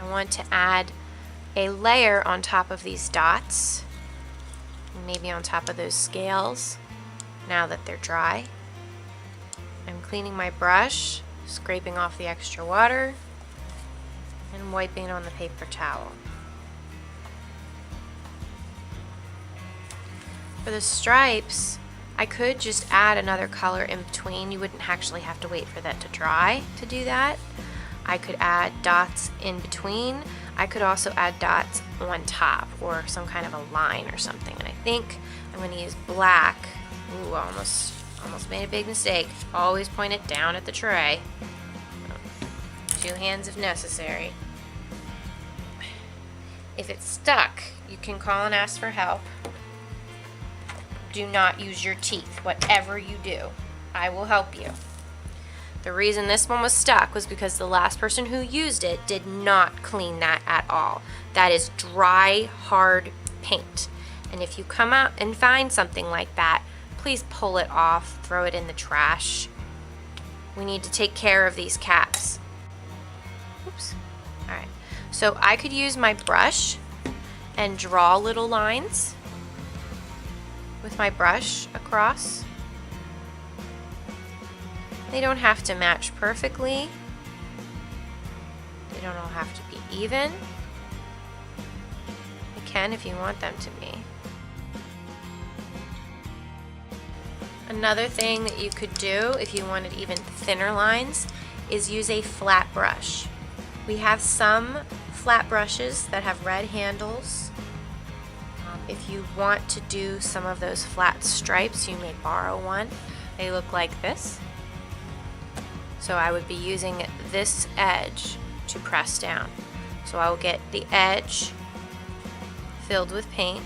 I want to add a layer on top of these dots, maybe on top of those scales now that they're dry. I'm cleaning my brush, scraping off the extra water, and wiping it on the paper towel. For the stripes, I could just add another color in between. You wouldn't actually have to wait for that to dry to do that. I could add dots in between. I could also add dots on top or some kind of a line or something. And I think I'm going to use black. Ooh, I almost made a big mistake. Always point it down at the tray. 2 hands if necessary. If it's stuck, you can call and ask for help. Do not use your teeth, whatever you do. I will help you. The reason this one was stuck was because the last person who used it did not clean that at all. That is dry, hard paint. And if you come out and find something like that, please pull it off, throw it in the trash. We need to take care of these caps. Oops. All right. So I could use my brush and draw little lines with my brush across. They don't have to match perfectly. They don't all have to be even. They can if you want them to be. Another thing that you could do if you wanted even thinner lines is use a flat brush. We have some flat brushes that have red handles. If you want to do some of those flat stripes, you may borrow one. They look like this. So I would be using this edge to press down. So I will get the edge filled with paint,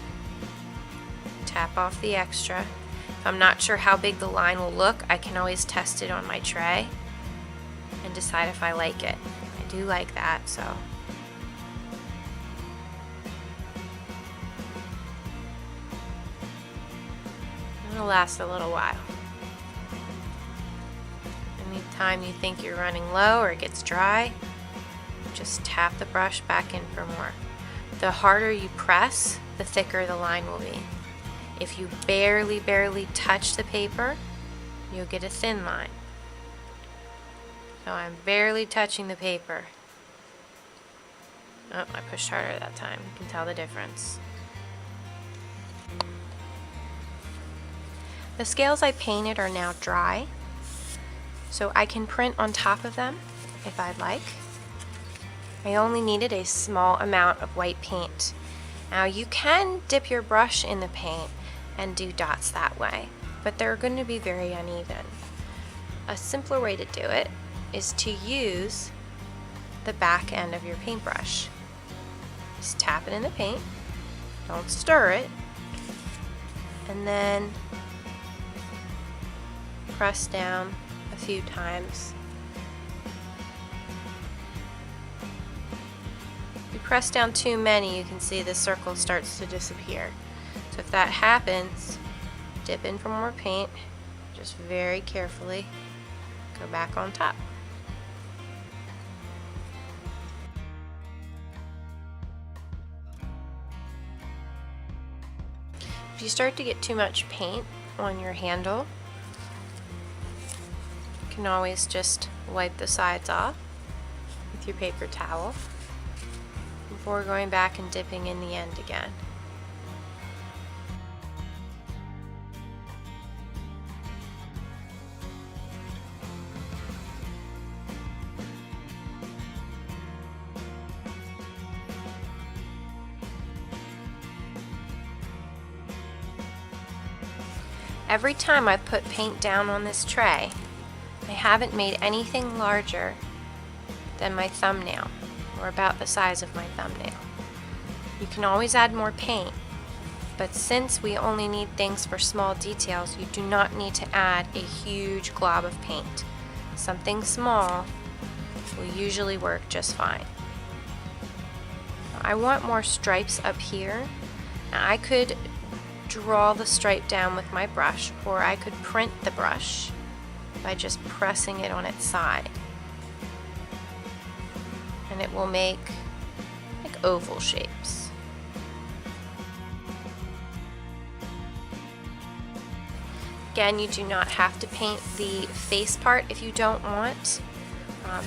tap off the extra. If I'm not sure how big the line will look, I can always test it on my tray and decide if I like it. I do like that, so. It'll last a little while. Anytime you think you're running low or it gets dry, just tap the brush back in for more. The harder you press, the thicker the line will be. If you barely touch the paper, you'll get a thin line. So I'm barely touching the paper. Oh, I pushed harder that time. You can tell the difference. The scales I painted are now dry, so I can print on top of them if I'd like. I only needed a small amount of white paint. Now you can dip your brush in the paint and do dots that way, but they're going to be very uneven. A simpler way to do it is to use the back end of your paintbrush. Just tap it in the paint, don't stir it, and then press down a few times. If you press down too many, you can see the circle starts to disappear. So if that happens, dip in for more paint, just very carefully go back on top. If you start to get too much paint on your handle, you can always just wipe the sides off with your paper towel before going back and dipping in the end again. Every time I've put paint down on this tray, I haven't made anything larger than my thumbnail, or about the size of my thumbnail. You can always add more paint, but since we only need things for small details, you do not need to add a huge glob of paint. Something small will usually work just fine. I want more stripes up here. Now I could draw the stripe down with my brush, or I could print the brush by just pressing it on its side, and it will make oval shapes. Again, you do not have to paint the face part if you don't want,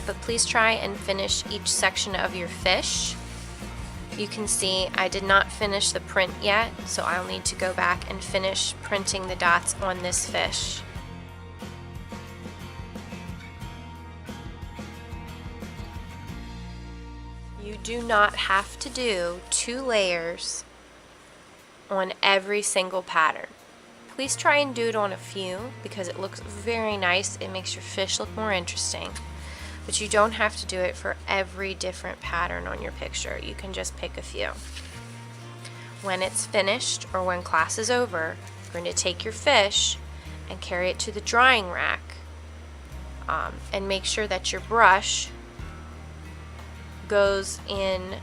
but please try and finish each section of your fish. You can see I did not finish the print yet, so I'll need to go back and finish printing the dots on this fish. You do not have to do 2 layers on every single pattern. Please try and do it on a few because it looks very nice. It makes your fish look more interesting. But you don't have to do it for every different pattern on your picture. You can just pick a few. When it's finished or when class is over, you're going to take your fish and carry it to the drying rack and make sure that your brush goes in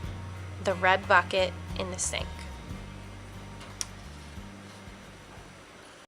the red bucket in the sink.